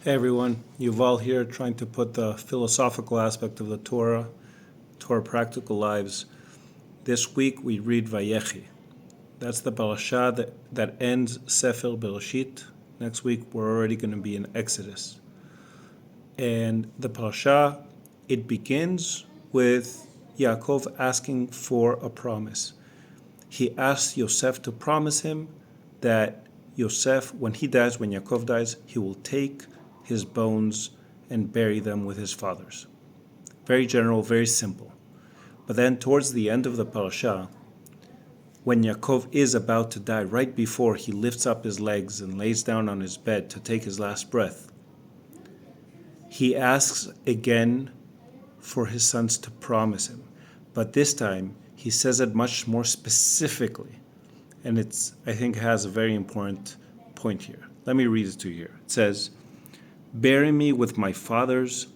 Hey everyone, Yuval here, trying to put the philosophical aspect of the Torah to our practical lives. This week we read Vayechi. That's the parasha that ends Sefer Bereshit. Next week we're already going to be in Exodus. And the parasha, it begins with Yaakov asking for a promise. He asks Yosef to promise him that Yosef, when he dies, when Yaakov dies, he will take his bones and bury them with his fathers. Very general, very simple. But then towards the end of the parasha, when Yaakov is about to die, right before he lifts up his legs and lays down on his bed to take his last breath, he asks again for his sons to promise him. But this time, he says it much more specifically. And I think has a very important point here. Let me read it to you here. It says, "Bury me with my fathers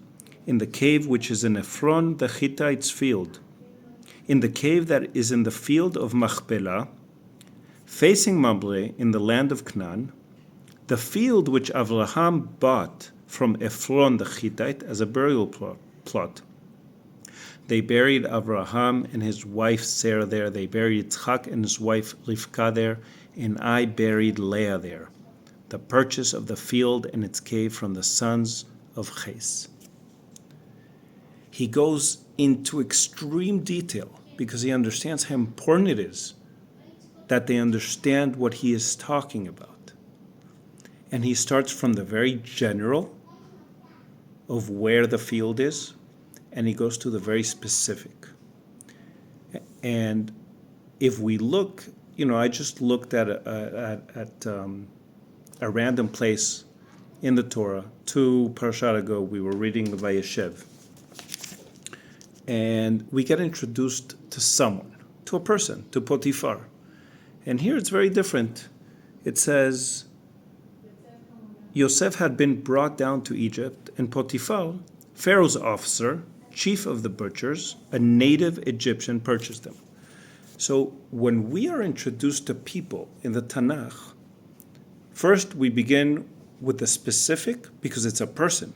in the cave which is in Ephron the Hittite's field, in the cave that is in the field of Machpelah, facing Mamre in the land of Canaan, the field which Avraham bought from Ephron the Hittite as a burial plot. They buried Avraham and his wife Sarah there. They buried Yitzchak and his wife Rivka there, and I buried Leah there. The purchase of the field and its cave from the sons of Ches." He goes into extreme detail because he understands how important it is that they understand what he is talking about. And he starts from the very general of where the field is, and he goes to the very specific. And if we look, I just looked at a random place in the Torah. 2 parashat ago, we were reading Vayeshev. And we get introduced to someone, to a person, to Potiphar. And here it's very different. It says, Yosef had been brought down to Egypt, and Potiphar, Pharaoh's officer, chief of the butchers, a native Egyptian, purchased him. So when we are introduced to people in the Tanakh, first we begin with the specific because it's a person.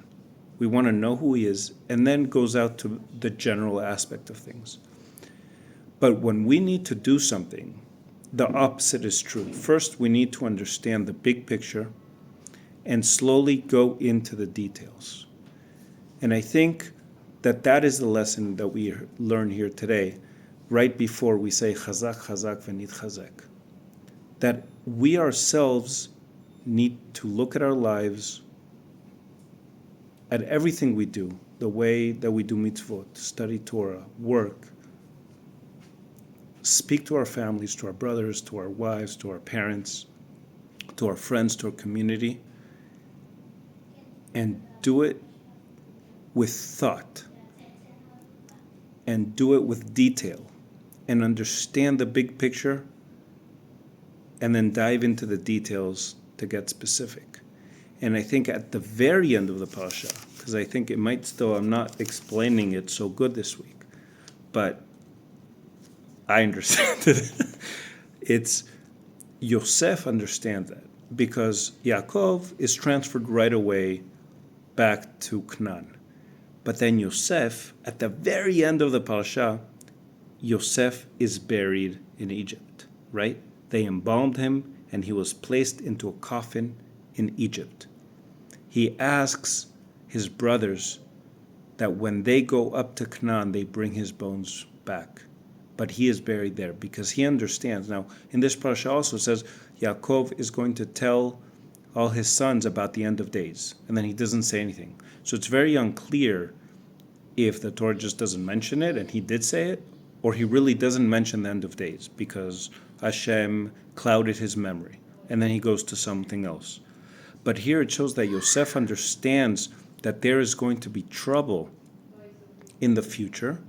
We want to know who he is, and then goes out to the general aspect of things. But when we need to do something, the opposite is true. First, we need to understand the big picture and slowly go into the details. And I think that is the lesson that we learn here today, right before we say Chazak, Chazak, V'nit Chazak. That we ourselves need to look at our lives, at everything we do, the way that we do mitzvot, study Torah, work, speak to our families, to our brothers, to our wives, to our parents, to our friends, to our community, and do it with thought, and do it with detail, and understand the big picture, and then dive into the details to get specific. And I think at the very end of the parasha, because I think it might still, I'm not explaining it so good this week, but I understand it. It's Yosef understands that because Yaakov is transferred right away back to Canaan. But then Yosef, at the very end of the parasha, Yosef is buried in Egypt, right? They embalmed him and he was placed into a coffin in Egypt. He asks his brothers that when they go up to Canaan, they bring his bones back. But he is buried there because he understands. Now, in this parasha also says Yaakov is going to tell all his sons about the end of days, and then he doesn't say anything. So it's very unclear if the Torah just doesn't mention it, and he did say it, or he really doesn't mention the end of days because Hashem clouded his memory, and then he goes to something else. But here it shows that Yosef understands that there is going to be trouble in the future,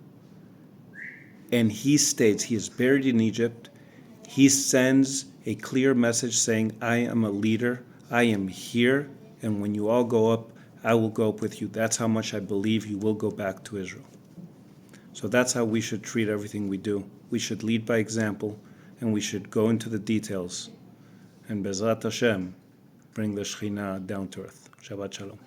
and he states he is buried in Egypt. He sends a clear message saying, I am a leader, I am here, and when you all go up, I will go up with you. That's how much I believe you will go back to Israel. So that's how we should treat everything we do. We should lead by example, and we should go into the details. And Bezrat Hashem, bring the Shekhinah down to earth. Shabbat Shalom.